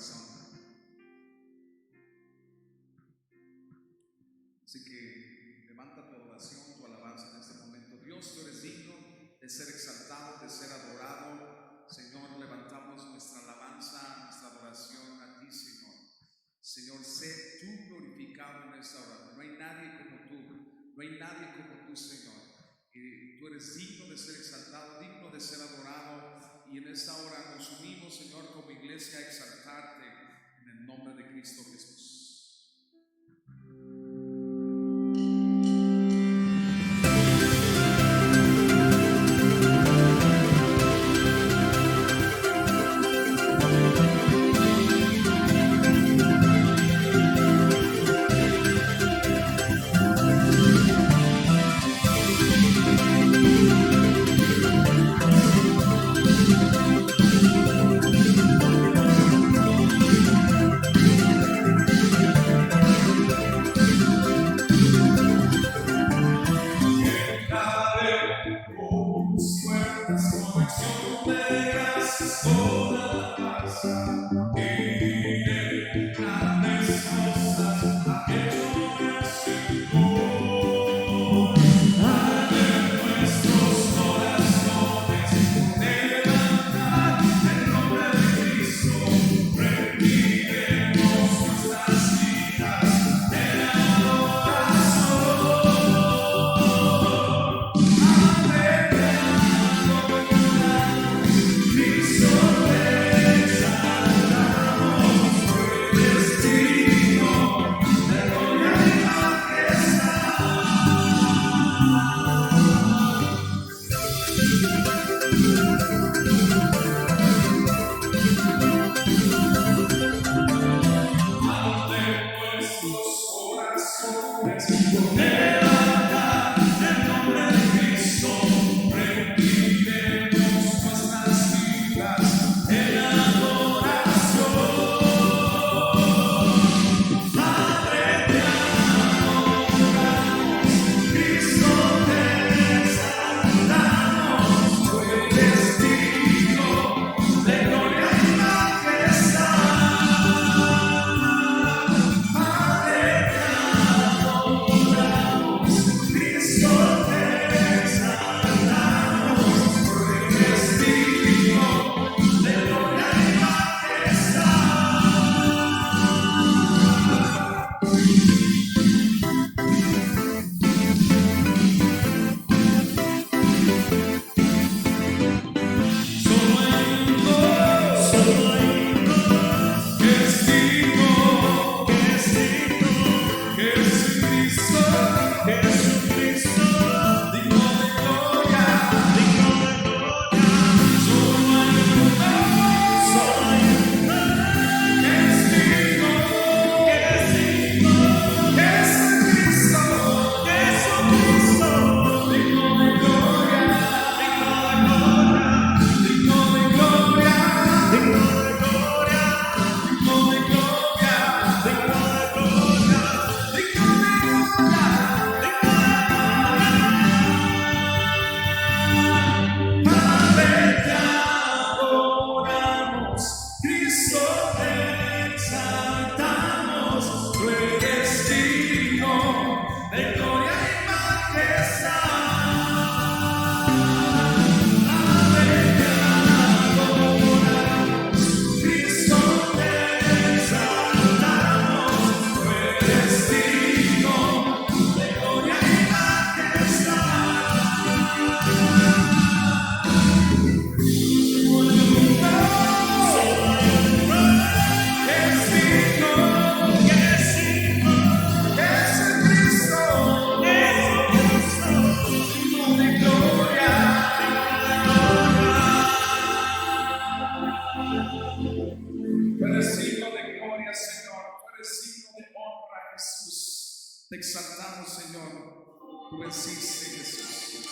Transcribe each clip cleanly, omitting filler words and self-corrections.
corazón. Así que levanta tu adoración, tu alabanza en este momento. Dios, tú eres digno de ser exaltado, de ser adorado. Señor, levantamos nuestra alabanza, nuestra adoración a ti, Señor. Señor, sé tú glorificado en esta hora. No hay nadie como tú, no hay nadie como tú, Señor. Tú eres digno de ser exaltado, digno de ser adorado, y en esta hora nos unimos, Señor, como iglesia a exaltarte en el nombre de Cristo Jesús. Te exaltamos, Señor. Tú venciste, Jesús.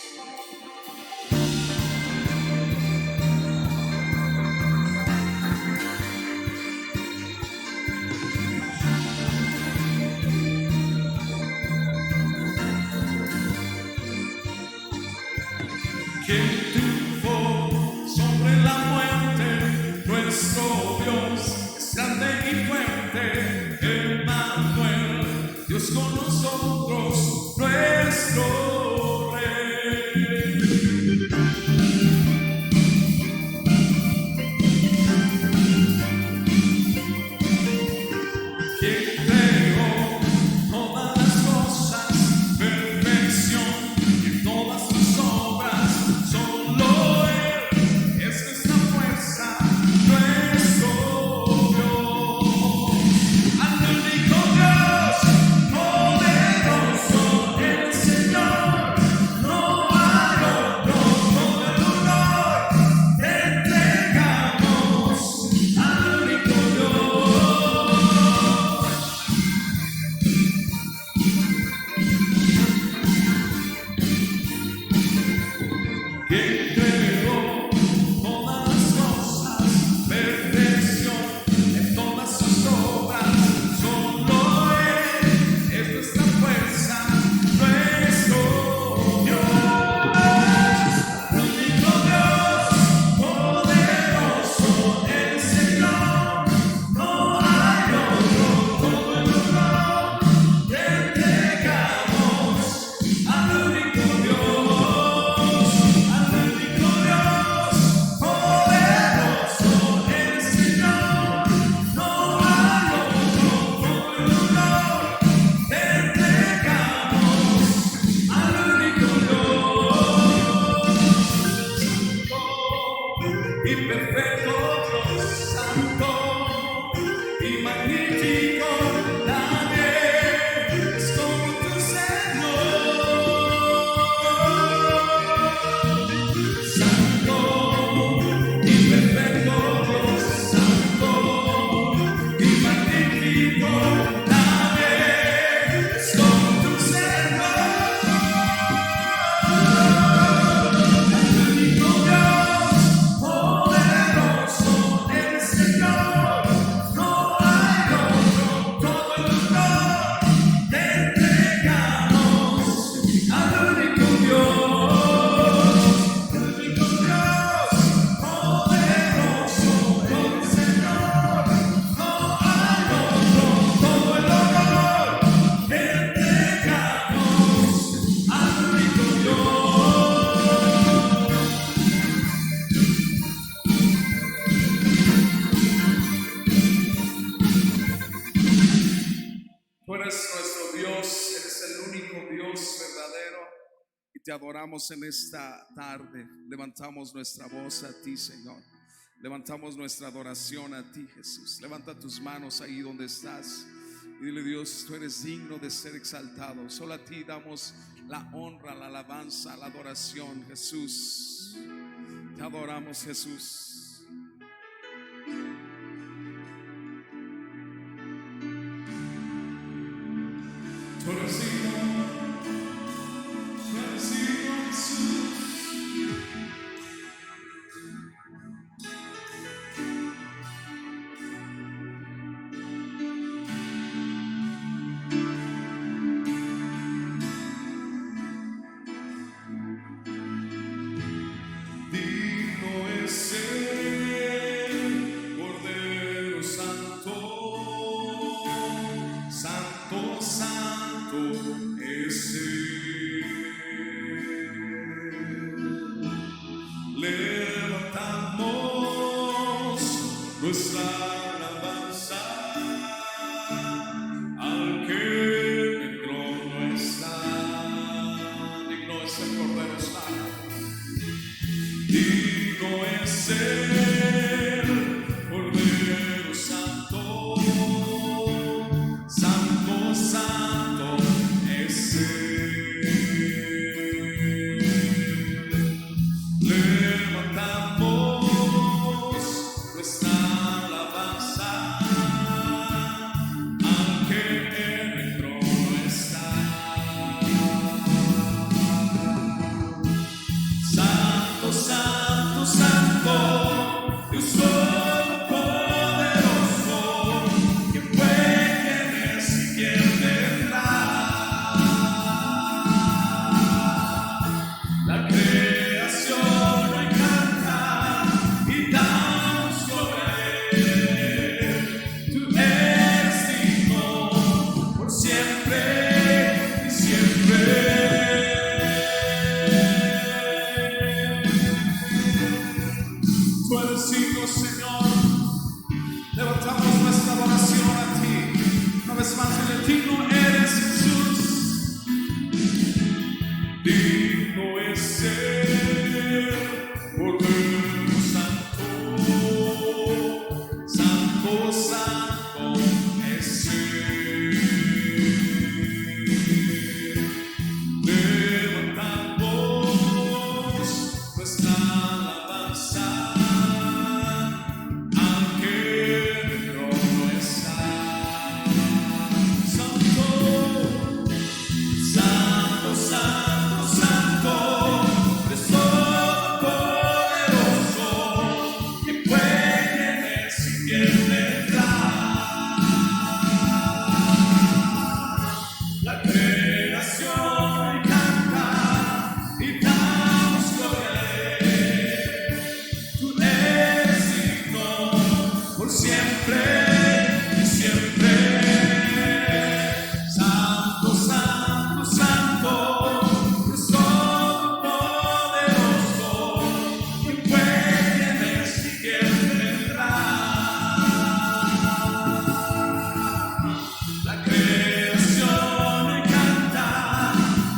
Quien triunfó sobre la muerte, nuestro Dios es grande. nosotros nuestro Rey. Quien creó todas las cosas, perfección en todas sus obras, solo Él es nuestra fuerza, nuestro Dios. Al único Dios poderoso, el Señor, no hay otro. Todo el honor te entregamos al único Dios. Quien creó todas las cosas, perfección en todas sus obras, solo Él es nuestra fuerza, nuestro Dios. Único Dios, poderoso, el Señor, no hay otro. Todo el honor te entregamos al único Dios. Y perfecto Dios, santo y magnífico, nadie es como tu Señor. Santo y perfecto Dios, santo y magnífico, nadie es como tu Señor. Tú eres nuestro Dios, eres el único Dios verdadero y te adoramos en esta tarde. Levantamos nuestra voz a ti, Señor. Levantamos nuestra adoración a ti, Jesús. Levanta tus manos ahí donde estás y dile: Dios, tú eres digno de ser exaltado. Solo a ti damos la honra, la alabanza, la adoración, Jesús. Te adoramos, Jesús. Tú eres digno, Jesús. Digno es el Cordero Santo, Santo, Santo es Él. Levantamos nuestra alabanza al que en el trono está. Digno es el Cordero Santo. Digno es el Cordero Santo, Santo, Santo es Él. Levantamos nuestra alabanza al que en el trono está. Santo, Santo, Santo. bendecimos, Señor. Levantamos nuestra adoración a ti. Una vez más, el digno eres, Jesús. Digno es ser Cordero Santo, Santo, Santo es ser. Levantamos nuestra alabanza al que en el trono está. Santo, Santo, Santo, Santo, es todopoderoso, que puede y quien vendrá. La creación canta y damos gloria a Él. Tú eres digno por siempre y siempre. Santo, Santo, Santo, es todopoderoso, quien puede y quien vendrá. La creación canta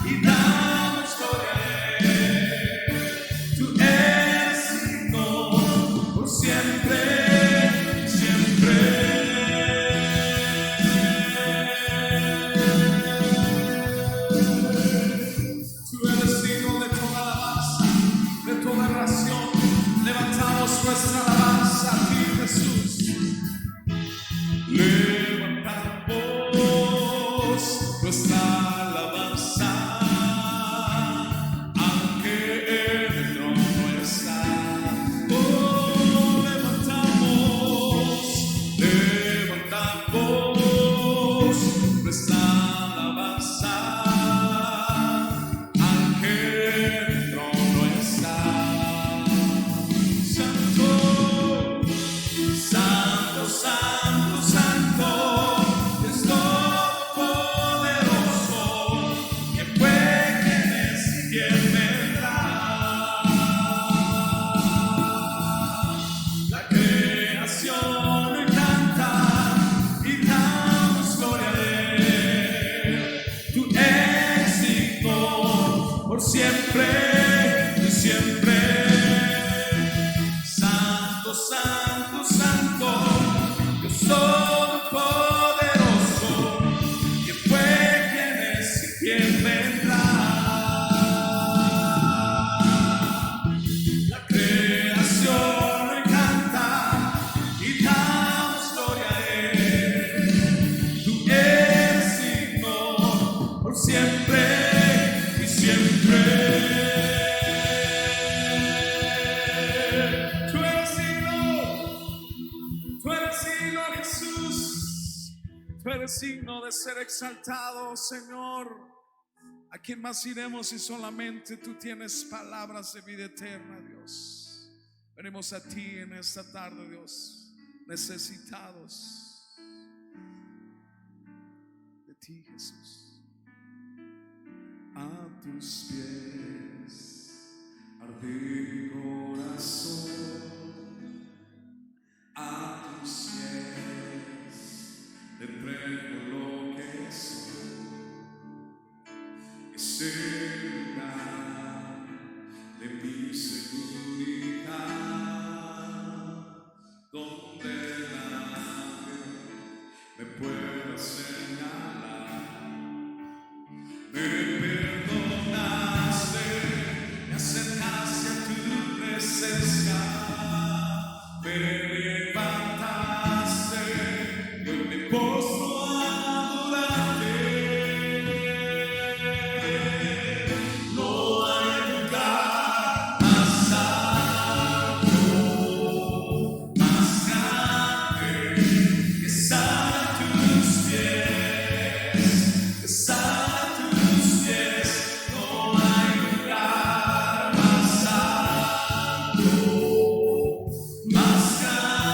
y damos gloria a Él. Tú eres digno por siempre, siempre. Tú eres digno de toda alabanza, de toda oración. Levantamos nuestra alabanza a ti, Jesús. Levantamos nuestra alabanza al que en el trono está. Oh, levantamos nuestra alabanza al que en el trono está. Santo, Santo, Santo, Santo, es todopoderoso, que fue, quien es y quien vendrá. La creación canta y damos gloria a Él. Tú eres digno por siempre y siempre. Santo, Santo, Santo, Dios todopoderoso, que fue, quien es y quien vendrá. La creación canta y damos gloria a Él. Tú eres digno por siempre y siempre. Tú eres digno, Jesús. Tú eres digno de ser exaltado, Señor. ¿A quién más iremos si solamente tú tienes palabras de vida eterna, Dios? Venimos a ti en esta tarde, Dios, necesitados de ti, Jesús. A tus pies arde mi corazón. A tus pies te entrego lo que soy. Es el lugar de mi seguridad, donde nadie me pueda señalar. Me perdonaste, me acercaste a tu presencia, me levantaste, yo me postro a adorarte. No hay lugar más alto, más grande que estar a tus pies, estar a tus pies. No hay lugar más alto, más grande.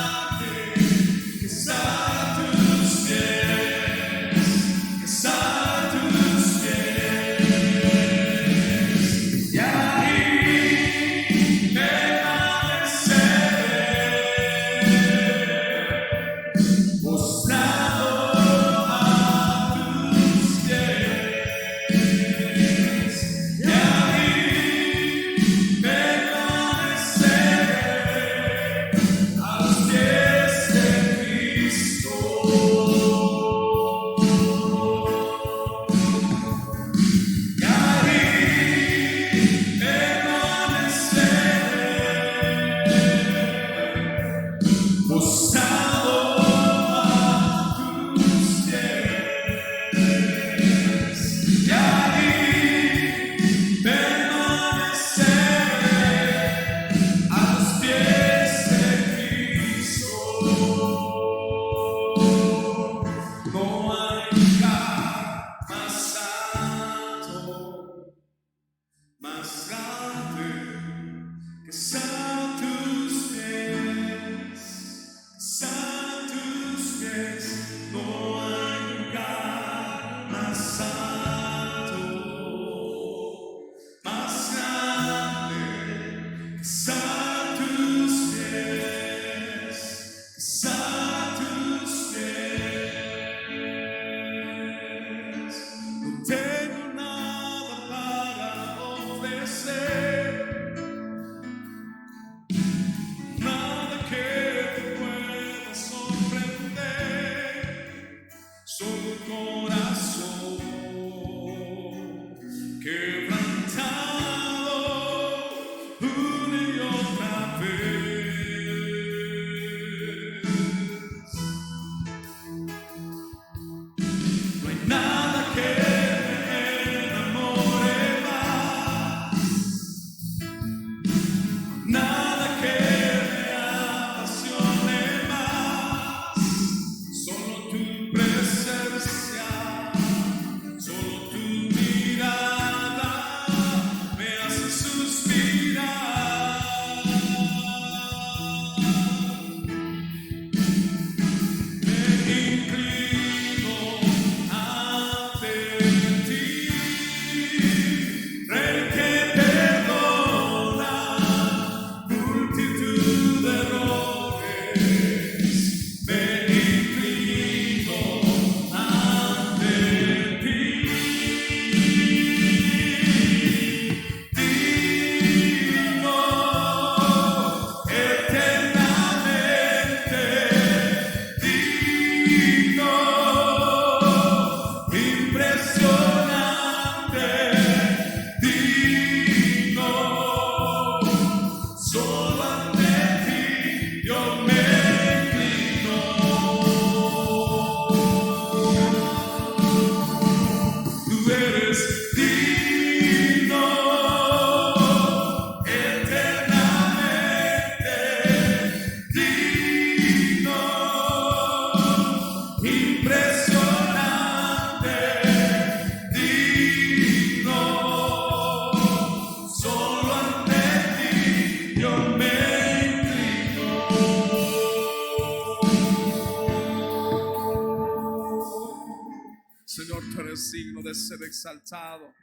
ser exaltado.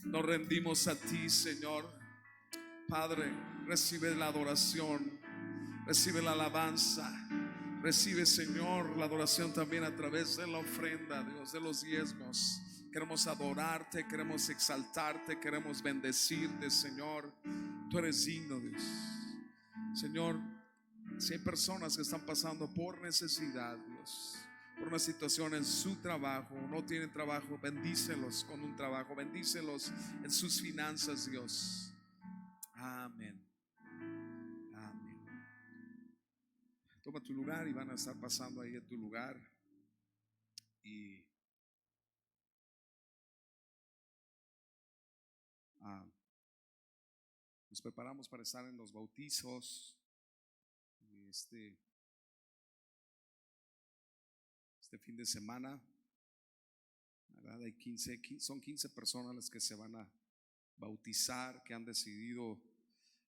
Nos rendimos a ti, Señor. Padre, recibe la adoración, recibe la alabanza, recibe, Señor, la adoración también a través de la ofrenda, Dios, de los diezmos. Queremos adorarte, queremos exaltarte, queremos bendecirte, Señor. Tú eres digno, Dios. Señor, si hay personas que están pasando por necesidad, Dios, por una situación en su trabajo, no tienen trabajo, bendícelos con un trabajo, bendícelos en sus finanzas, Dios. Amén. Amén. Toma tu lugar y van a estar pasando ahí en tu lugar. Y nos preparamos para estar en los bautizos. Y este fin de semana, ¿verdad? Hay son 15 personas las que se van a bautizar, que han decidido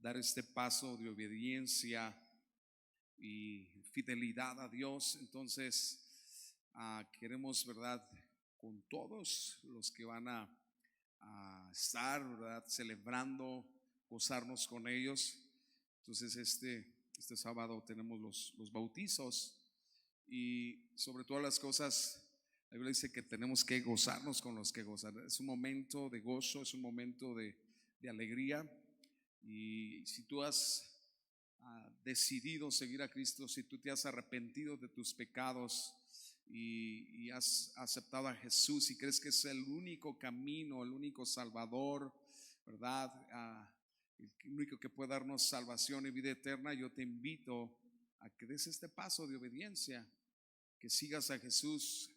dar este paso de obediencia y fidelidad a Dios. Entonces queremos, ¿verdad?, con todos los que van a estar, ¿verdad?, celebrando, gozarnos con ellos. Entonces este sábado tenemos los bautizos, y sobre todas las cosas la Biblia dice que tenemos que gozarnos con los que gozan. Es un momento de gozo, es un momento de alegría. Y si tú has decidido seguir a Cristo, si tú te has arrepentido de tus pecados y has aceptado a Jesús y crees que es el único camino, el único Salvador, ¿verdad?, el único que puede darnos salvación y vida eterna, yo te invito a que des este paso de obediencia, que sigas a Jesús.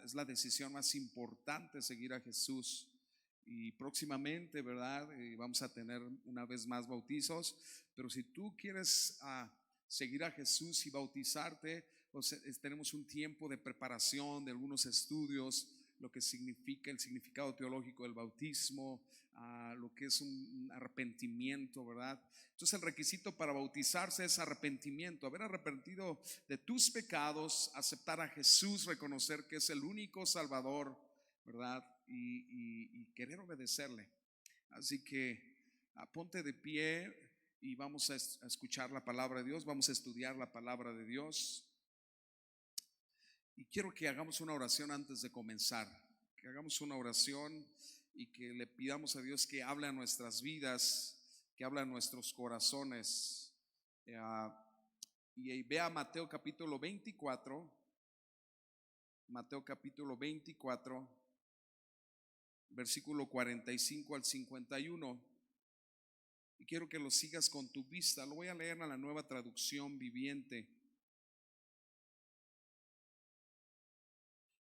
Es la decisión más importante, seguir a Jesús. Y próximamente, ¿verdad?, vamos a tener una vez más bautizos. Pero si tú quieres seguir a Jesús y bautizarte, pues tenemos un tiempo de preparación, de algunos estudios, lo que significa el significado teológico del bautismo, lo que es un arrepentimiento, ¿verdad? Entonces el requisito para bautizarse es arrepentimiento, haber arrepentido de tus pecados, aceptar a Jesús, reconocer que es el único Salvador, ¿verdad?, y querer obedecerle. Así que ponte de pie y vamos a escuchar la palabra de Dios, vamos a estudiar la palabra de Dios. Y quiero que hagamos una oración antes de comenzar, que hagamos una oración y que le pidamos a Dios que hable a nuestras vidas, que hable a nuestros corazones. Y vea Mateo capítulo 24, Mateo capítulo 24, versículo 45 al 51. Y quiero que lo sigas con tu vista. Lo voy a leer en la Nueva Traducción Viviente.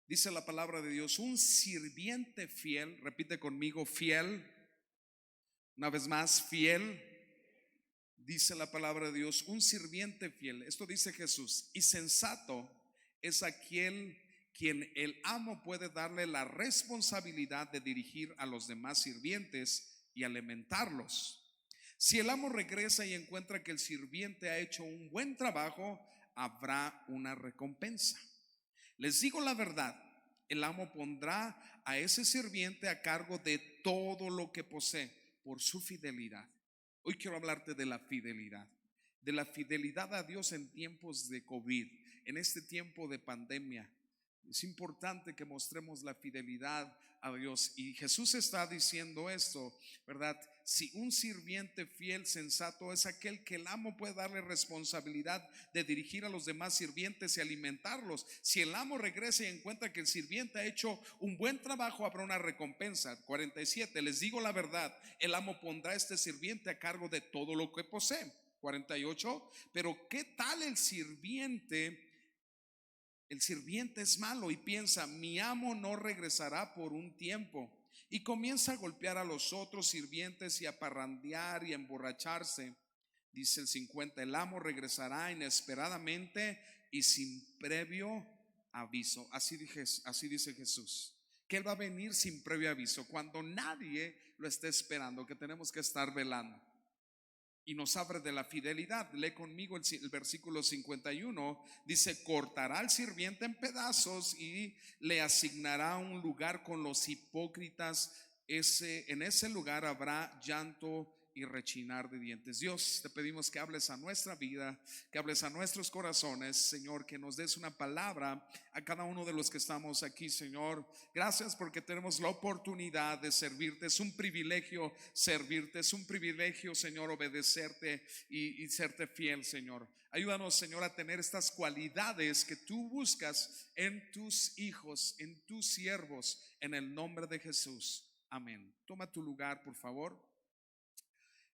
Dice la palabra de Dios: un sirviente fiel, repite conmigo, fiel. Una vez más, fiel. Dice la palabra de Dios, un sirviente fiel. Esto dice Jesús. Y sensato es aquel quien el amo puede darle la responsabilidad de dirigir a los demás sirvientes y alimentarlos. Si el amo regresa y encuentra que el sirviente ha hecho un buen trabajo, habrá una recompensa. Les digo la verdad, el amo pondrá a ese sirviente a cargo de todo lo que posee por su fidelidad. Hoy quiero hablarte de la fidelidad a Dios en tiempos de COVID, en este tiempo de pandemia. Es importante que mostremos la fidelidad a Dios. Y Jesús está diciendo esto, ¿verdad? Si un sirviente fiel, sensato, es aquel que el amo puede darle responsabilidad de dirigir a los demás sirvientes y alimentarlos. Si el amo regresa y encuentra que el sirviente ha hecho un buen trabajo, habrá una recompensa. 47, les digo la verdad, el amo pondrá a este sirviente a cargo de todo lo que posee. 48, pero ¿qué tal el sirviente? El sirviente es malo y piensa, mi amo no regresará por un tiempo, y comienza a golpear a los otros sirvientes y a parrandear y a emborracharse. Dice el 50, el amo regresará inesperadamente y sin previo aviso. Así dice Jesús, que Él va a venir sin previo aviso, cuando nadie lo esté esperando, que tenemos que estar velando. y nos habla de la fidelidad. Lee conmigo el versículo 51. Dice: cortará al sirviente en pedazos y le asignará un lugar con los hipócritas. En ese lugar habrá llanto y rechinar de dientes. Dios, te pedimos que hables a nuestra vida, que hables a nuestros corazones, Señor, que nos des una palabra a cada uno de los que estamos aquí, Señor. Gracias porque tenemos la oportunidad de servirte. Es un privilegio servirte, es un privilegio, Señor, obedecerte y serte fiel, Señor. Ayúdanos, Señor, a tener estas cualidades que tú buscas en tus hijos, en tus siervos, en el nombre de Jesús. Amén. Toma tu lugar, por favor.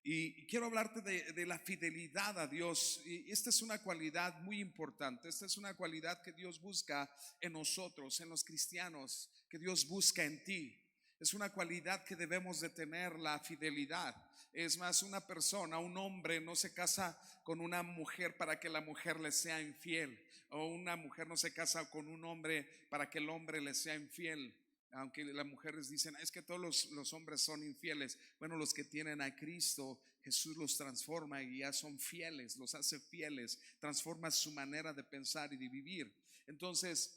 Y quiero hablarte de la fidelidad a Dios. Y esta es una cualidad muy importante. Esta es una cualidad que Dios busca en nosotros, en los cristianos, que Dios busca en ti. Es una cualidad que debemos de tener, la fidelidad. Es más, una persona, un hombre no se casa con una mujer para que la mujer le sea infiel, o una mujer no se casa con un hombre para que el hombre le sea infiel. Aunque las mujeres dicen: es que todos los hombres son infieles. Bueno, los que tienen a Cristo, Jesús los transforma y ya son fieles, los hace fieles, transforma su manera de pensar y de vivir. Entonces,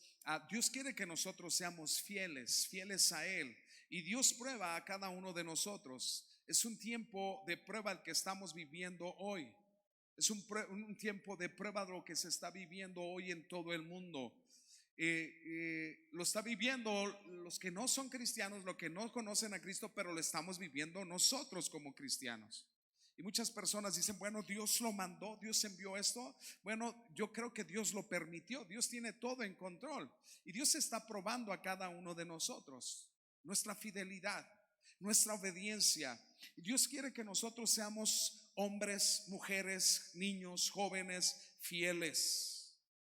Dios quiere que nosotros seamos fieles, fieles a Él. Y Dios prueba a cada uno de nosotros. Es un tiempo de prueba el que estamos viviendo hoy. Es un tiempo de prueba de lo que se está viviendo hoy en todo el mundo. Lo está viviendo los que no son cristianos, los que no conocen a Cristo, pero lo estamos viviendo nosotros como cristianos. Y muchas personas dicen: bueno, Dios lo mandó, Dios envió esto. Bueno, yo creo que Dios lo permitió. Dios tiene todo en control y Dios está probando a cada uno de nosotros nuestra fidelidad, nuestra obediencia. Y Dios quiere que nosotros seamos hombres, mujeres, niños, jóvenes fieles.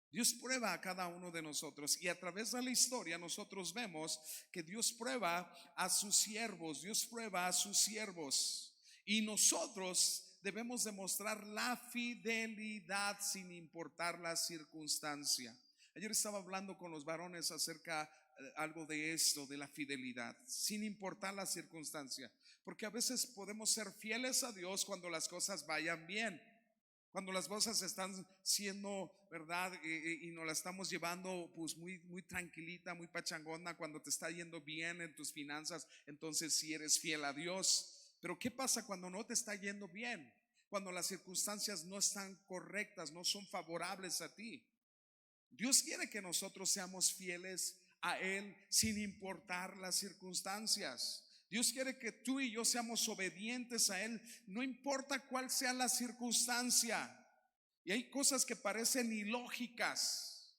Dios prueba a cada uno de nosotros, y a través de la historia nosotros vemos que Dios prueba a sus siervos, Dios prueba a sus siervos, y nosotros debemos demostrar la fidelidad sin importar la circunstancia. Ayer estaba hablando con los varones acerca algo de esto, de la fidelidad, sin importar la circunstancia, porque a veces podemos ser fieles a Dios cuando las cosas vayan bien. Cuando las cosas están siendo, ¿verdad? Y nos la estamos llevando pues muy tranquilita, muy pachangona. Cuando te está yendo bien en tus finanzas, entonces sí eres fiel a Dios. Pero ¿qué pasa cuando no te está yendo bien? Cuando las circunstancias no están correctas, no son favorables a ti. Dios quiere que nosotros seamos fieles a Él sin importar las circunstancias. Dios quiere que tú y yo seamos obedientes a Él, no importa cuál sea la circunstancia. Y hay cosas que parecen ilógicas.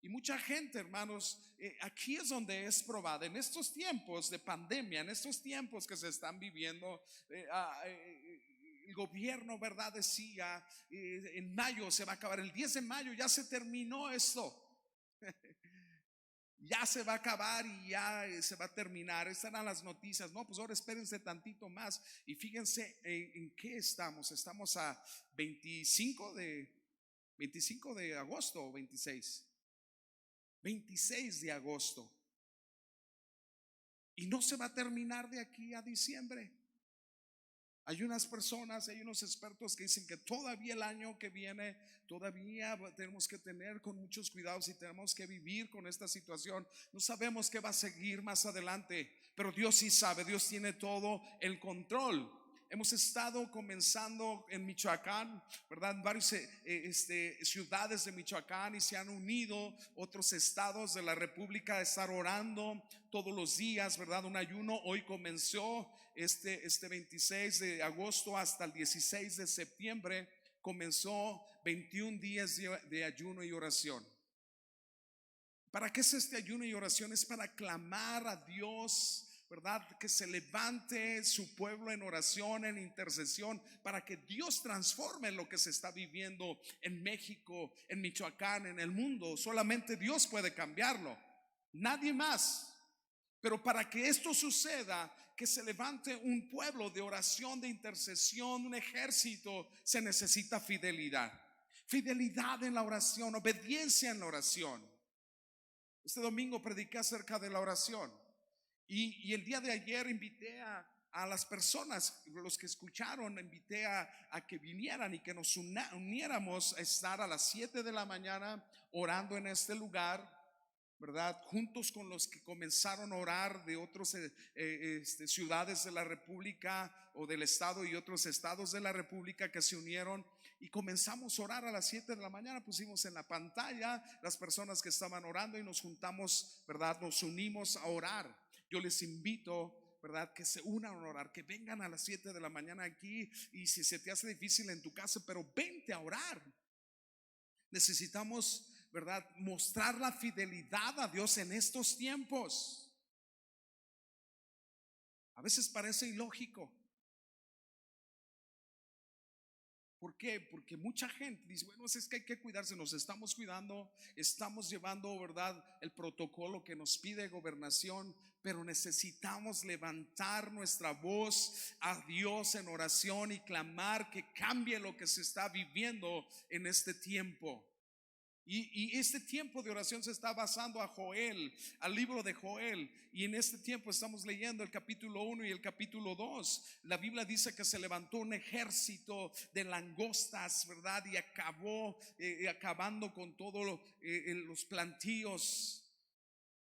Y mucha gente, hermanos, aquí es donde es probada. En estos tiempos de pandemia, en estos tiempos que se están viviendo, el gobierno, ¿verdad? Decía, en mayo se va a acabar, el 10 de mayo ya se terminó esto. Ya se va a acabar y ya se va a terminar. Estas eran las noticias. No, pues ahora espérense tantito más. Y fíjense en qué estamos. Estamos a 25 de agosto o 26 de agosto. Y no se va a terminar de aquí a diciembre. Hay unas personas, hay unos expertos que dicen que todavía el año que viene, todavía tenemos que tener con muchos cuidados y tenemos que vivir con esta situación. No sabemos qué va a seguir más adelante, pero Dios sí sabe, Dios tiene todo el control. Hemos estado comenzando en Michoacán, ¿verdad? En varias ciudades de Michoacán, y se han unido otros estados de la República a estar orando todos los días, ¿verdad? Un ayuno. Hoy comenzó este 26 de agosto hasta el 16 de septiembre. Comenzó 21 días de ayuno y oración. ¿Para qué es este ayuno y oración? Es para clamar a Dios, ¿verdad? Que se levante su pueblo en oración, en intercesión, para que Dios transforme lo que se está viviendo en México, en Michoacán, en el mundo. Solamente Dios puede cambiarlo, nadie más. Pero para que esto suceda, que se levante un pueblo de oración, de intercesión, un ejército, se necesita fidelidad. Fidelidad en la oración, obediencia en la oración. Este domingo prediqué acerca de la oración. Y el día de ayer invité a a las personas, los que escucharon, invité a que vinieran y que nos uniéramos a estar a las 7 de la mañana orando en este lugar, ¿verdad? Juntos con los que comenzaron a orar de otras ciudades de la República o del estado y otros estados de la República que se unieron y comenzamos a orar a las 7 de la mañana. Pusimos en la pantalla las personas que estaban orando y nos juntamos, ¿verdad? Nos unimos a orar. Yo les invito, ¿verdad? Que se unan a orar, que vengan a las 7 de la mañana aquí, y si se te hace difícil en tu casa, pero vente a orar. Necesitamos, ¿verdad?, mostrar la fidelidad a Dios en estos tiempos. A veces parece ilógico. ¿Por qué? Porque mucha gente dice, bueno, es que hay que cuidarse, nos estamos cuidando, estamos llevando, ¿verdad?, el protocolo que nos pide gobernación, pero necesitamos levantar nuestra voz a Dios en oración y clamar que cambie lo que se está viviendo en este tiempo. Y este tiempo de oración se está basando a Joel, al libro de Joel. Y en este tiempo estamos leyendo el capítulo 1 y el capítulo 2. La Biblia dice que se levantó un ejército de langostas, ¿verdad? Y acabando con todos los plantíos.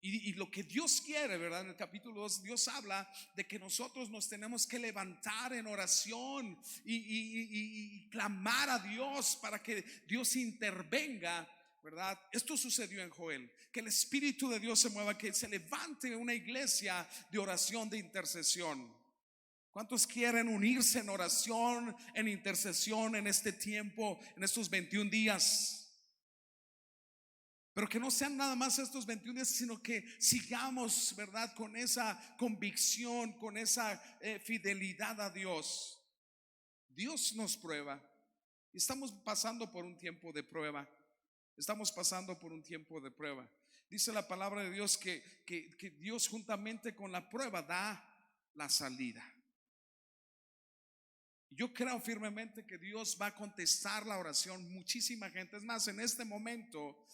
Y lo que Dios quiere, ¿verdad? En el capítulo 2 Dios habla de que nosotros nos tenemos que levantar en oración y clamar a Dios para que Dios intervenga, ¿verdad? Esto sucedió en Joel, que el Espíritu de Dios se mueva, que se levante una iglesia de oración, de intercesión. ¿Cuántos quieren unirse en oración, en intercesión en este tiempo, en estos 21 días? Pero que no sean nada más estos 21 días, sino que sigamos, ¿verdad?, con esa convicción, con esa fidelidad a Dios. Dios nos prueba. Estamos pasando por un tiempo de prueba. Estamos pasando por un tiempo de prueba. Dice la palabra de Dios que Dios juntamente con la prueba da la salida. Yo creo firmemente que Dios va a contestar la oración. Muchísima gente, es más, en este momento,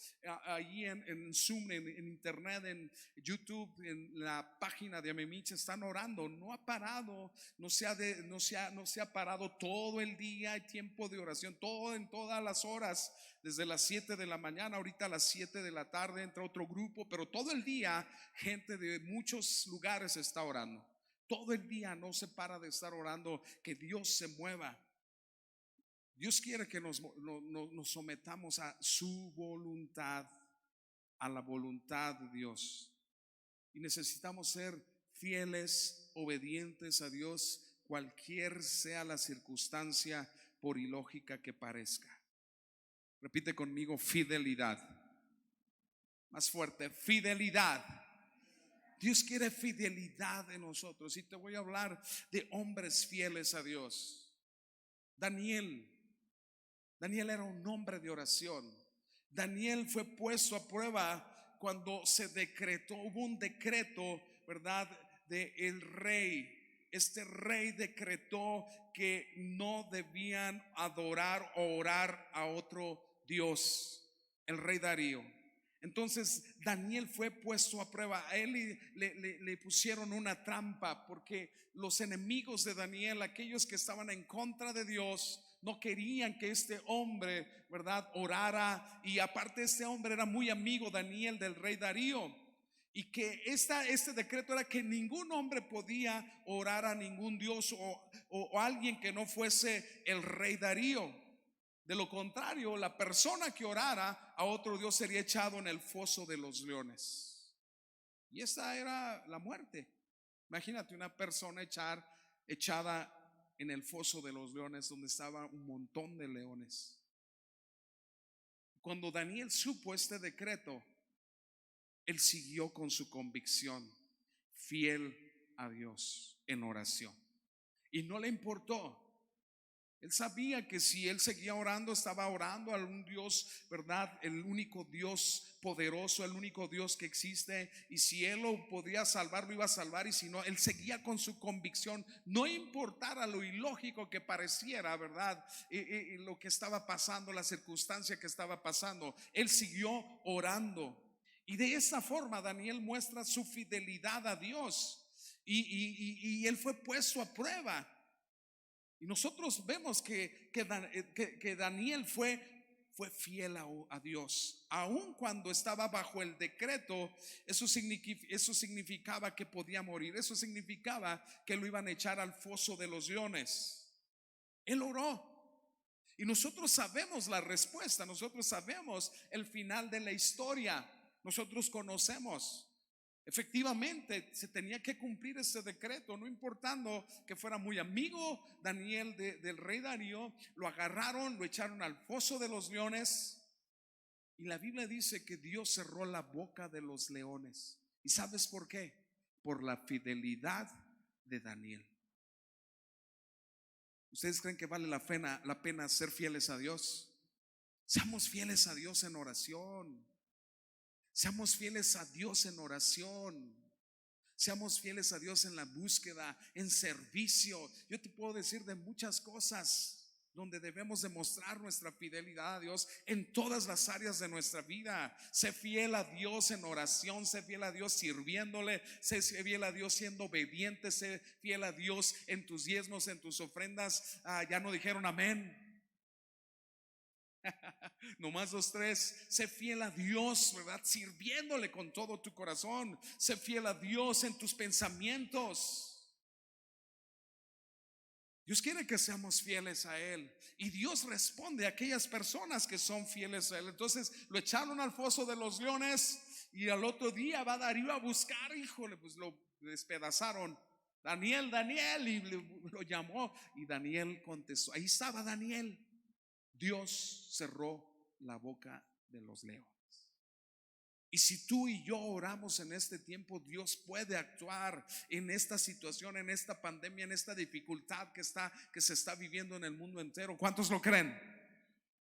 allí en Zoom, en internet, en YouTube, en la página de Amemich, están orando. No ha parado, no se ha parado todo el día. Hay tiempo de oración, en todas las horas, desde las 7 de la mañana, ahorita a las 7 de la tarde entra otro grupo, pero todo el día gente de muchos lugares está orando. Todo el día no se para de estar orando, que Dios se mueva. Dios quiere que nos sometamos a su voluntad, a la voluntad de Dios. Y necesitamos ser fieles, obedientes a Dios, cualquier sea la circunstancia, por ilógica que parezca. Repite conmigo: fidelidad. Más fuerte: fidelidad. Dios quiere fidelidad de nosotros. Y te voy a hablar de hombres fieles a Dios. Daniel era un hombre de oración. Daniel fue puesto a prueba cuando se decretó, hubo un decreto, ¿verdad?, de el rey. Este rey decretó que no debían adorar o orar a otro Dios, el rey Darío. Entonces Daniel fue puesto a prueba. A él le pusieron una trampa, porque los enemigos de Daniel, aquellos que estaban en contra de Dios, no querían que este hombre, ¿verdad?, orara. Y aparte, este hombre era muy amigo, Daniel, del rey Darío. Y que este decreto era que ningún hombre podía orar a ningún dios o alguien que no fuese el rey Darío. De lo contrario, la persona que orara a otro dios sería echado en el foso de los leones. Y esa era la muerte. Imagínate una persona echada en el foso de los leones, donde estaba un montón de leones. Cuando Daniel supo este decreto, él siguió con su convicción, fiel a Dios en oración. Y no le importó. Él sabía que si él seguía orando, estaba orando a un Dios, ¿verdad?, el único Dios poderoso, el único Dios que existe. Y si él lo podía salvar, lo iba a salvar. Y si no, él seguía con su convicción, no importara lo ilógico que pareciera, ¿verdad?, lo que estaba pasando, la circunstancia que estaba pasando. Él siguió orando. Y de esa forma Daniel muestra su fidelidad a Dios. y él fue puesto a prueba. Y nosotros vemos que Daniel fue fiel a Dios, aun cuando estaba bajo el decreto. Eso significaba que podía morir, eso significaba que lo iban a echar al foso de los leones. Él oró. Y nosotros sabemos la respuesta, nosotros sabemos el final de la historia, nosotros conocemos. Efectivamente, se tenía que cumplir ese decreto, no importando que fuera muy amigo Daniel del rey Darío. Lo agarraron, lo echaron al foso de los leones. Y la Biblia dice que Dios cerró la boca de los leones. ¿Y sabes por qué? Por la fidelidad de Daniel. ¿Ustedes creen que vale la pena ser fieles a Dios? Seamos fieles a Dios en oración. Seamos fieles a Dios en oración. Seamos fieles a Dios en la búsqueda, en servicio. Yo te puedo decir de muchas cosas donde debemos demostrar nuestra fidelidad a Dios en todas las áreas de nuestra vida. Sé fiel a Dios en oración, sé fiel a Dios sirviéndole, sé fiel a Dios siendo obediente, sé fiel a Dios en tus diezmos, en tus ofrendas. Ya no dijeron amén. Nomás los tres. Sé fiel a Dios, ¿verdad? Sirviéndole con todo tu corazón. Sé fiel a Dios en tus pensamientos. Dios quiere que seamos fieles a Él, y Dios responde a aquellas personas que son fieles a Él. Entonces lo echaron al foso de los leones, y al otro día va Darío a buscar. Híjole, pues lo despedazaron. Daniel, Daniel, y lo llamó, y Daniel contestó. Ahí estaba Daniel. Dios cerró la boca de los leones. Y si tú y yo oramos en este tiempo, Dios puede actuar en esta situación, en esta pandemia, en esta dificultad que se está viviendo en el mundo entero. ¿Cuántos lo creen?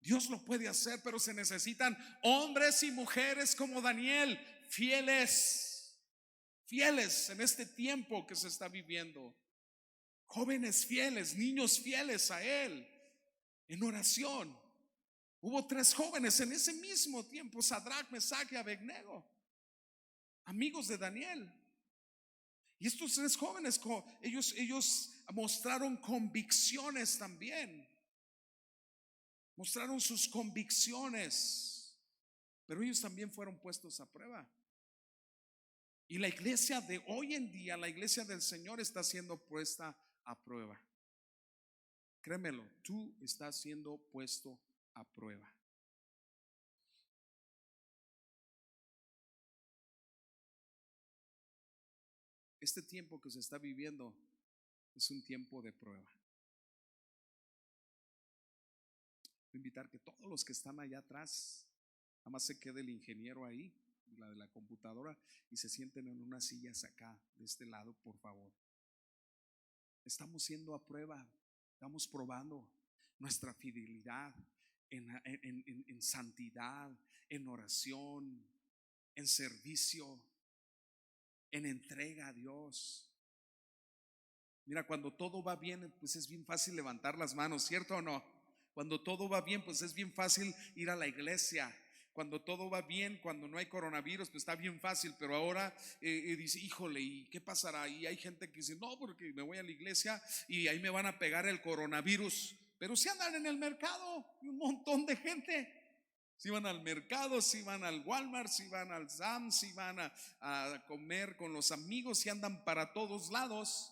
Dios lo puede hacer, pero se necesitan hombres y mujeres como Daniel, fieles en este tiempo que se está viviendo. Jóvenes fieles, niños fieles a Él en oración. Hubo 3 jóvenes en ese mismo tiempo: Sadrach, Mesach y Abednego, amigos de Daniel. Y estos 3 jóvenes, ellos mostraron convicciones también. Mostraron sus convicciones, pero ellos también fueron puestos a prueba. Y la iglesia de hoy en día, la iglesia del Señor, está siendo puesta a prueba. Créemelo, tú estás siendo puesto a prueba. Este tiempo que se está viviendo es un tiempo de prueba. Voy a invitar que todos los que están allá atrás, nada más se quede el ingeniero ahí, la de la computadora, y se sienten en unas sillas acá, de este lado, por favor. Estamos siendo a prueba, estamos probando nuestra fidelidad en santidad, en oración, en servicio, en entrega a Dios. Mira, cuando todo va bien, pues es bien fácil levantar las manos, ¿cierto o no? Cuando todo va bien, pues es bien fácil ir a la iglesia. Cuando todo va bien, cuando no hay coronavirus, pues está bien fácil. Pero ahora dice, híjole, ¿y qué pasará? Y hay gente que dice, no, porque me voy a la iglesia y ahí me van a pegar el coronavirus. Pero si andan en el mercado, un montón de gente. Si van al mercado, si van al Walmart, si van al Sam, si van a comer con los amigos, si andan para todos lados,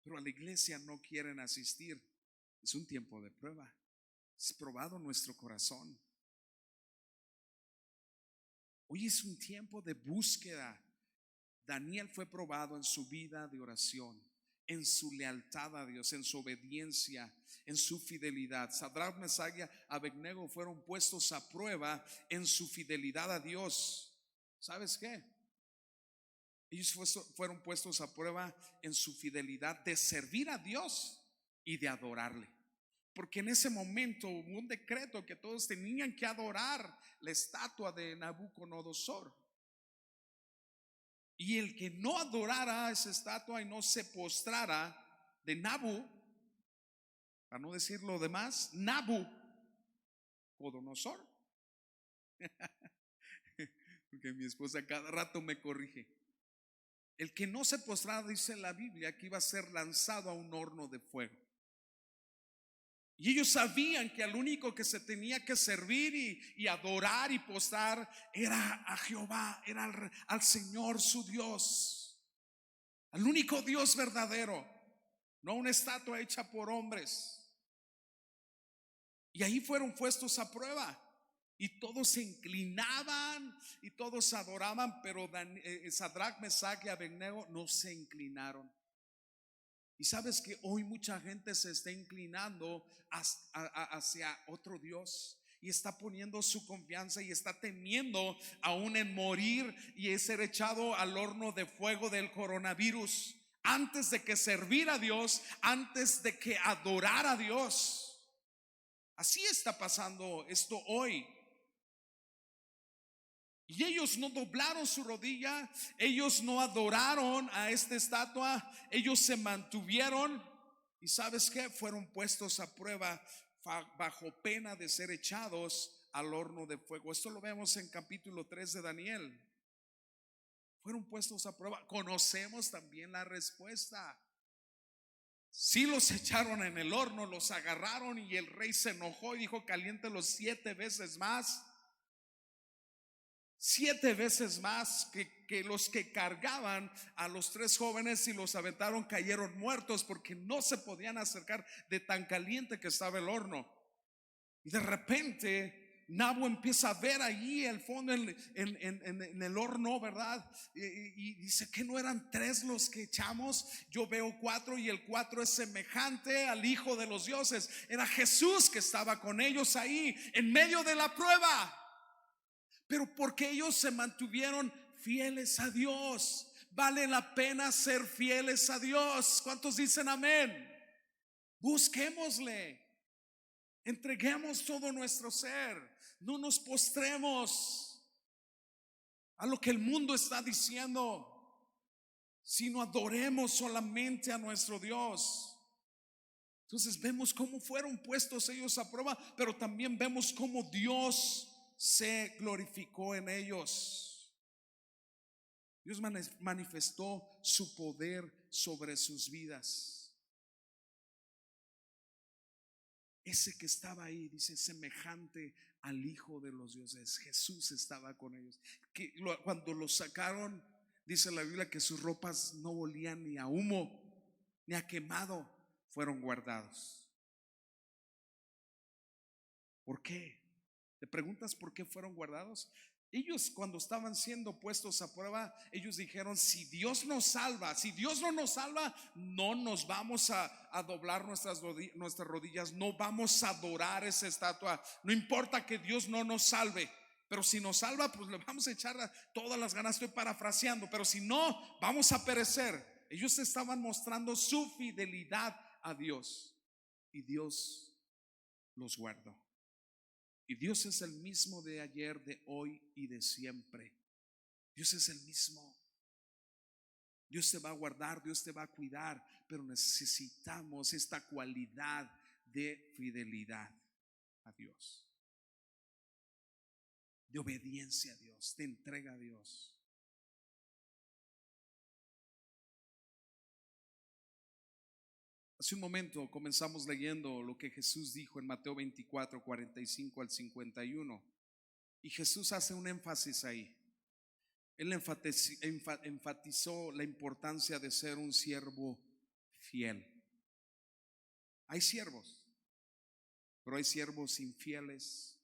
pero a la iglesia no quieren asistir. Es un tiempo de prueba. Es probado nuestro corazón. Hoy es un tiempo de búsqueda. Daniel fue probado en su vida de oración, en su lealtad a Dios, en su obediencia, en su fidelidad. Sadrach, Mesach y Abednego fueron puestos a prueba en su fidelidad a Dios. ¿Sabes qué? Ellos fueron puestos a prueba en su fidelidad de servir a Dios y de adorarle. Porque en ese momento hubo un decreto que todos tenían que adorar la estatua de Nabucodonosor. Y el que no adorara a esa estatua y no se postrara de Nabu, para no decir lo demás, Nabucodonosor. Porque mi esposa cada rato me corrige. el que no se postrara, dice la Biblia, que iba a ser lanzado a un horno de fuego. Y ellos sabían que al único que se tenía que servir y adorar y postrar era a Jehová, era al Señor su Dios, al único Dios verdadero, no una estatua hecha por hombres. Y ahí fueron puestos a prueba. Y todos se inclinaban y todos adoraban, pero Sadrach, Mesach y Abednego no se inclinaron. Y sabes que hoy mucha gente se está inclinando hacia otro Dios y está poniendo su confianza y está temiendo aún en morir y ser echado al horno de fuego del coronavirus antes de que servir a Dios, antes de que adorar a Dios. Así está pasando esto hoy. Y ellos no doblaron su rodilla, ellos no adoraron a esta estatua, ellos se mantuvieron y ¿sabes qué? Fueron puestos a prueba bajo pena de ser echados al horno de fuego. Esto lo vemos en capítulo 3 de Daniel. Fueron puestos a prueba. Conocemos también la respuesta. Sí, los echaron en el horno, los agarraron y el rey se enojó y dijo: caliéntelos 7 veces más. 7 veces más que los que cargaban a los 3 jóvenes y los aventaron, cayeron muertos porque no se podían acercar de tan caliente que estaba el horno. Y de repente Nabo empieza a ver allí el fondo en el horno, ¿verdad? Y dice que no eran 3 los que echamos, yo veo 4 y el 4 es semejante al Hijo de los dioses. Era Jesús que estaba con ellos ahí en medio de la prueba. Pero porque ellos se mantuvieron fieles a Dios. Vale la pena ser fieles a Dios. ¿Cuántos dicen amén? Busquémosle. Entreguemos todo nuestro ser. No nos postremos a lo que el mundo está diciendo, sino adoremos solamente a nuestro Dios. Entonces vemos cómo fueron puestos ellos a prueba, pero también vemos cómo Dios se glorificó en ellos. Dios manifestó su poder sobre sus vidas. Ese que estaba ahí, dice, semejante al Hijo de los dioses. Jesús estaba con ellos. Cuando los sacaron, dice la Biblia que sus ropas no olían ni a humo ni a quemado, fueron guardados. ¿Por qué? ¿Te preguntas por qué fueron guardados? Ellos, cuando estaban siendo puestos a prueba, ellos dijeron: si Dios nos salva, si Dios no nos salva, no nos vamos a doblar nuestras rodillas, no vamos a adorar esa estatua. No importa que Dios no nos salve, pero si nos salva, pues le vamos a echar todas las ganas. Estoy parafraseando, pero si no, vamos a perecer. Ellos estaban mostrando su fidelidad a Dios y Dios los guardó. Y Dios es el mismo de ayer, de hoy y de siempre. Dios es el mismo. Dios te va a guardar, Dios te va a cuidar, pero necesitamos esta cualidad de fidelidad a Dios, de obediencia a Dios, de entrega a Dios. Hace un momento comenzamos leyendo lo que Jesús dijo en Mateo 24, 45 al 51. Y Jesús hace un énfasis ahí. Él enfatizó la importancia de ser un siervo fiel. Hay siervos, pero hay siervos infieles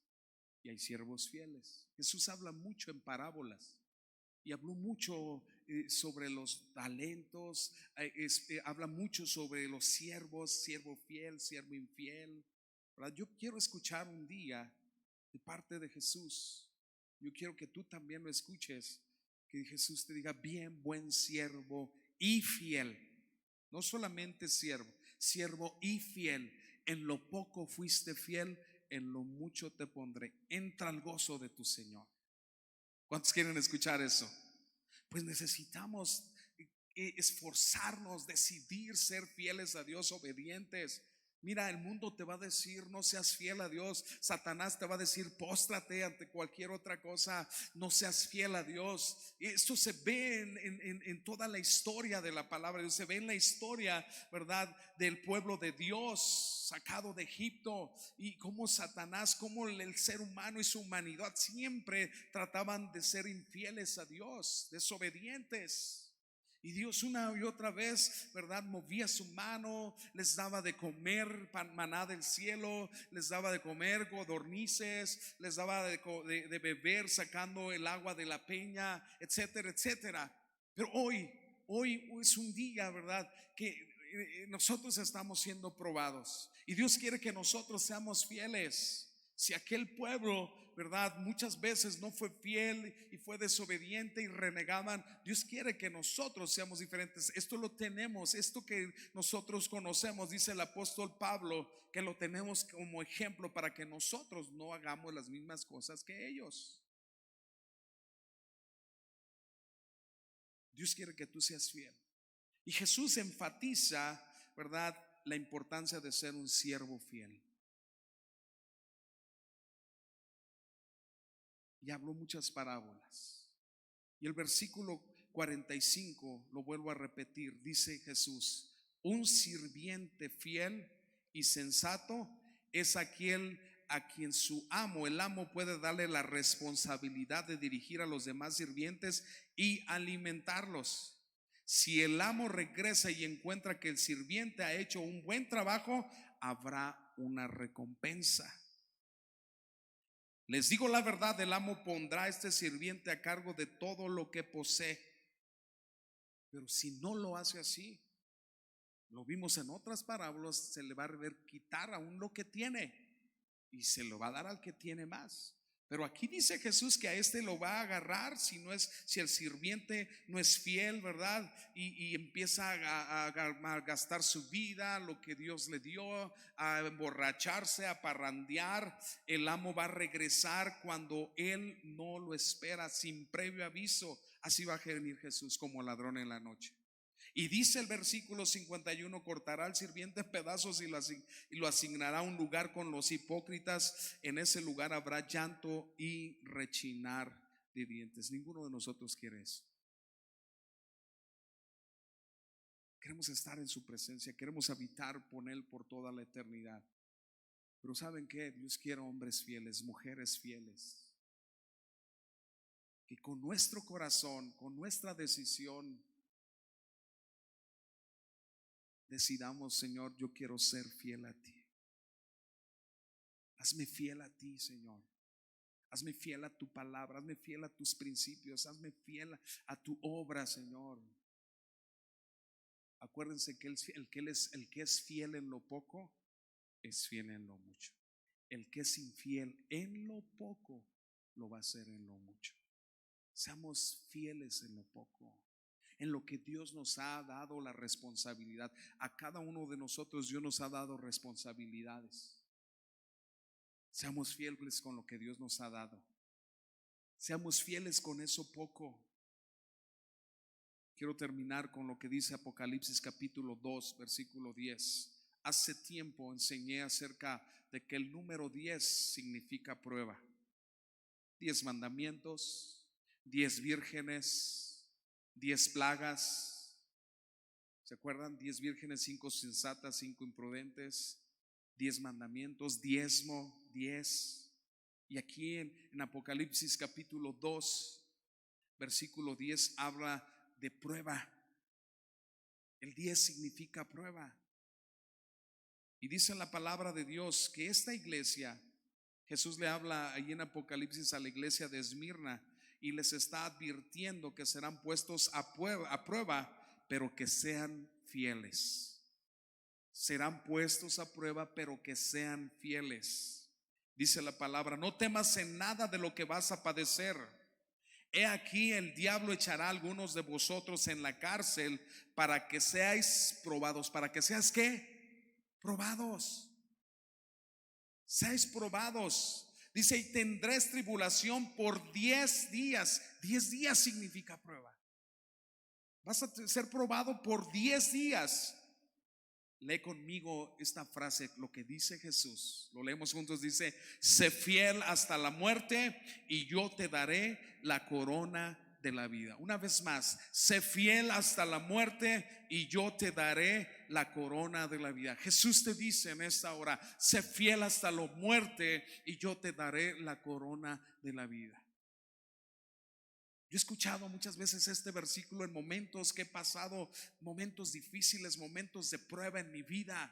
y hay siervos fieles. Jesús habla mucho en parábolas y habló mucho sobre los talentos, habla mucho sobre los siervos, siervo fiel, siervo infiel, ¿verdad? Yo quiero escuchar un día de parte de Jesús. Yo quiero que tú también lo escuches, que Jesús te diga: bien, buen siervo y fiel. No solamente siervo, siervo y fiel. En lo poco fuiste fiel, en lo mucho te pondré. Entra al gozo de tu Señor. ¿Cuántos quieren escuchar eso? Pues necesitamos esforzarnos, decidir ser fieles a Dios, obedientes. Mira, el mundo te va a decir no seas fiel a Dios. Satanás te va a decir póstrate ante cualquier otra cosa, no seas fiel a Dios. Esto se ve en toda la historia de la palabra de Dios. Se ve en la historia, ¿verdad?, del pueblo de Dios sacado de Egipto, y cómo Satanás, cómo el ser humano y su humanidad siempre trataban de ser infieles a Dios, desobedientes. Y Dios una y otra vez, ¿verdad?, movía su mano, les daba de comer maná del cielo, les daba de comer codornices, les daba de beber sacando el agua de la peña, etcétera, etcétera. Pero hoy es un día, ¿verdad?, que nosotros estamos siendo probados. Y Dios quiere que nosotros seamos fieles. Si aquel pueblo, ¿verdad?, muchas veces no fue fiel y fue desobediente y renegaban, Dios quiere que nosotros seamos diferentes. Esto lo tenemos, esto que nosotros conocemos, dice el apóstol Pablo, que lo tenemos como ejemplo para que nosotros no hagamos las mismas cosas que ellos. Dios quiere que tú seas fiel. Y Jesús enfatiza, ¿verdad?, la importancia de ser un siervo fiel. Y habló muchas parábolas. Y el versículo 45, lo vuelvo a repetir, dice Jesús: un sirviente fiel y sensato es aquel a quien su amo, el amo, puede darle la responsabilidad de dirigir a los demás sirvientes y alimentarlos. Si el amo regresa y encuentra que el sirviente ha hecho un buen trabajo, habrá una recompensa. Les digo la verdad, el amo pondrá a este sirviente a cargo de todo lo que posee. Pero si no lo hace así, lo vimos en otras parábolas, se le va a quitar aún lo que tiene y se lo va a dar al que tiene más. Pero aquí dice Jesús que a este lo va a agarrar si el sirviente no es fiel, ¿verdad? Y empieza a gastar su vida, lo que Dios le dio, a emborracharse, a parrandear. El amo va a regresar cuando él no lo espera, sin previo aviso. Así va a venir Jesús como ladrón en la noche. Y dice el versículo 51: cortará al sirviente en pedazos y lo asignará a un lugar con los hipócritas. En ese lugar habrá llanto y rechinar de dientes. Ninguno de nosotros quiere eso. Queremos estar en su presencia, queremos habitar con él por toda la eternidad. Pero ¿saben qué? Dios quiere hombres fieles, mujeres fieles, que con nuestro corazón, con nuestra decisión, decidamos: Señor, yo quiero ser fiel a ti. Hazme fiel a ti, Señor. Hazme fiel a tu palabra, hazme fiel a tus principios, hazme fiel a tu obra, Señor. Acuérdense que el que es fiel en lo poco es fiel en lo mucho. El que es infiel en lo poco lo va a hacer en lo mucho. Seamos fieles en lo poco, en lo que Dios nos ha dado la responsabilidad. A cada uno de nosotros Dios nos ha dado responsabilidades. Seamos fieles con lo que Dios nos ha dado. Seamos fieles con eso poco. Quiero terminar con lo que dice Apocalipsis capítulo 2, versículo 10. Hace tiempo enseñé acerca de que el número 10 significa prueba. 10 mandamientos, 10 vírgenes, 10 plagas. ¿Se acuerdan? 10 vírgenes, 5 sensatas, 5 imprudentes. 10 mandamientos, diezmo, 10. Y aquí en Apocalipsis capítulo 2, versículo 10 habla de prueba. El 10 significa prueba. Y dice la palabra de Dios que esta iglesia, Jesús le habla ahí en Apocalipsis a la iglesia de Esmirna y les está advirtiendo que serán puestos a prueba, pero que sean fieles. Serán puestos a prueba, pero que sean fieles. Dice la palabra: no temas en nada de lo que vas a padecer. He aquí, el diablo echará a algunos de vosotros en la cárcel para que seáis probados. ¿Para que seas qué? Probados. Seáis probados. Dice: y tendréis tribulación por 10 días. 10 días significa prueba. Vas a ser probado por 10 días. Lee conmigo esta frase, lo que dice Jesús. Lo leemos juntos, dice: sé fiel hasta la muerte y yo te daré la corona de la vida. Una vez más, sé fiel hasta la muerte y yo te daré la corona de la vida. Jesús te dice en esta hora: sé fiel hasta la muerte y yo te daré la corona de la vida. Yo he escuchado muchas veces este versículo en momentos que he pasado, momentos difíciles, momentos de prueba en mi vida.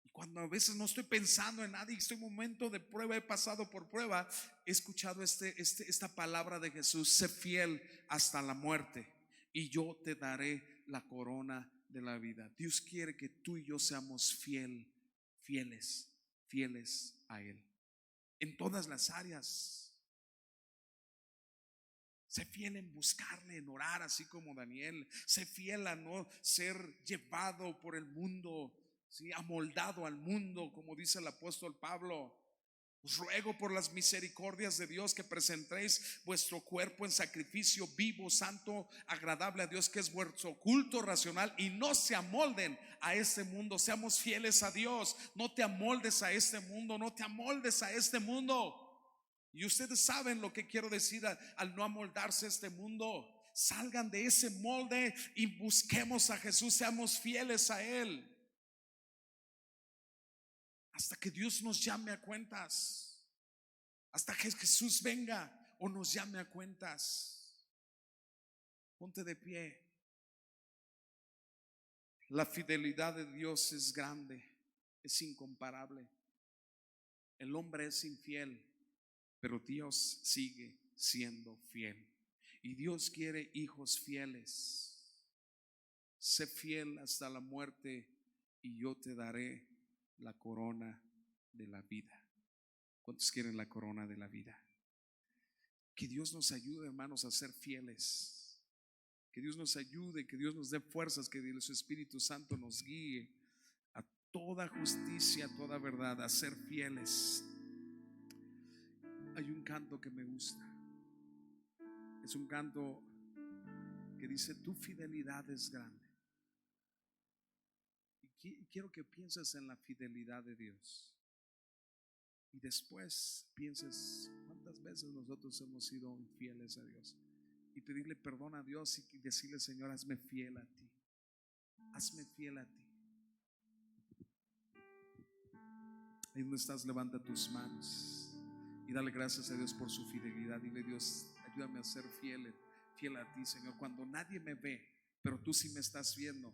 Y cuando a veces no estoy pensando en nada y estoy en un momento de prueba, he pasado por prueba, he escuchado esta palabra de Jesús: sé fiel hasta la muerte y yo te daré la corona de la vida. Dios quiere que tú y yo seamos fieles a Él en todas las áreas. Sé fiel en buscarle, en orar, así como Daniel. Sé fiel a no ser llevado por el mundo, ¿sí? Amoldado al mundo, como dice el apóstol Pablo. Os ruego por las misericordias de Dios que presentéis vuestro cuerpo en sacrificio vivo, santo, agradable a Dios, que es vuestro culto racional, y no se amolden a este mundo. Seamos fieles a Dios. No te amoldes a este mundo, no te amoldes a este mundo. Y ustedes saben lo que quiero decir al no amoldarse a este mundo. Salgan de ese molde y busquemos a Jesús, seamos fieles a Él hasta que Dios nos llame a cuentas, hasta que Jesús venga o nos llame a cuentas. Ponte de pie. La fidelidad de Dios es grande, es incomparable. El hombre es infiel, pero Dios sigue siendo fiel. Y Dios quiere hijos fieles. Sé fiel hasta la muerte y yo te daré la corona de la vida. ¿Cuántos quieren la corona de la vida? Que Dios nos ayude, hermanos, a ser fieles. Que Dios nos ayude, que Dios nos dé fuerzas, que su Espíritu Santo nos guíe a toda justicia, a toda verdad, a ser fieles. Hay un canto que me gusta. Es un canto que dice: tu fidelidad es grande. Y quiero que pienses en la fidelidad de Dios. Y después pienses cuántas veces nosotros hemos sido infieles a Dios. Y pedirle perdón a Dios y decirle: Señor, hazme fiel a ti. Hazme fiel a ti. Ahí donde estás, levanta tus manos y dale gracias a Dios por su fidelidad. Dile: Dios, ayúdame a ser fiel a ti, Señor. Cuando nadie me ve, pero tú sí me estás viendo.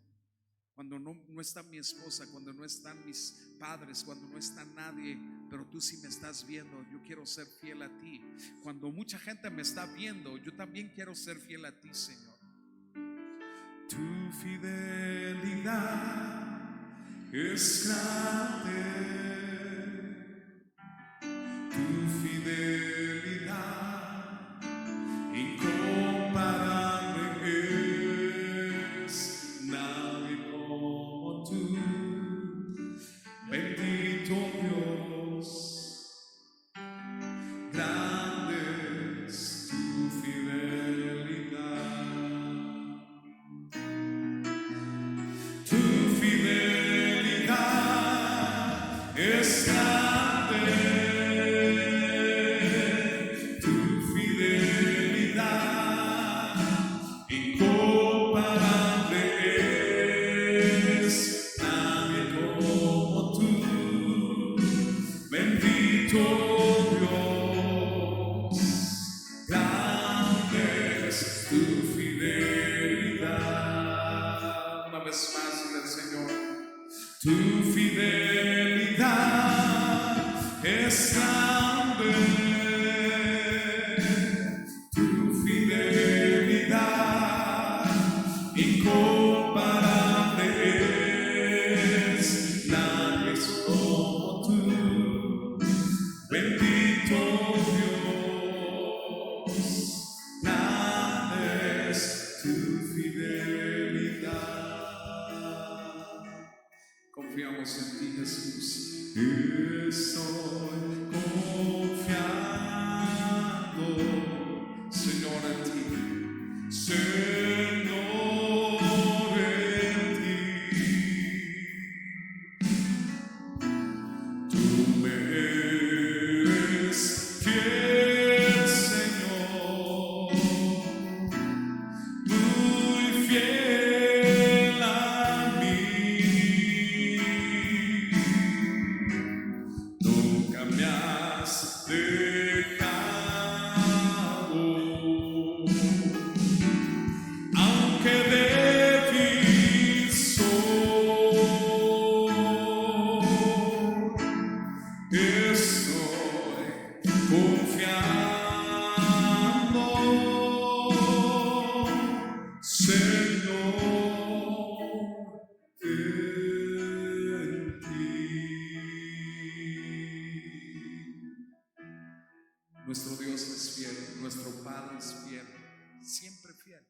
Cuando no está mi esposa, cuando no están mis padres, cuando no está nadie, pero tú sí me estás viendo. Yo quiero ser fiel a ti. Cuando mucha gente me está viendo, yo también quiero ser fiel a ti, Señor. Tu fidelidad es grande. Tu fidelidad incomparable es. Nadie como tú, bendito Dios. Grande es tu fidelidad. Tu fidelidad es grande. Tu fidelidad es grande. Tu fidelidad incomparable es. Nadie es como tú, bendito Dios. Grande es tu fidelidad. Confiamos en ti, Jesús. Estoy confiando, Señor, en ti. Señor, me has dejado, aunque de ti soy, estoy confiando, Señor, en ti. Nuestro Dios es fiel, nuestro Padre es fiel, siempre fiel.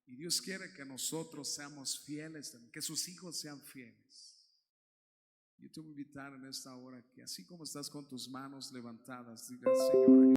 Y Dios quiere que nosotros seamos fieles también, que sus hijos sean fieles. Yo te voy a invitar en esta hora que así como estás con tus manos levantadas, digas: Señor,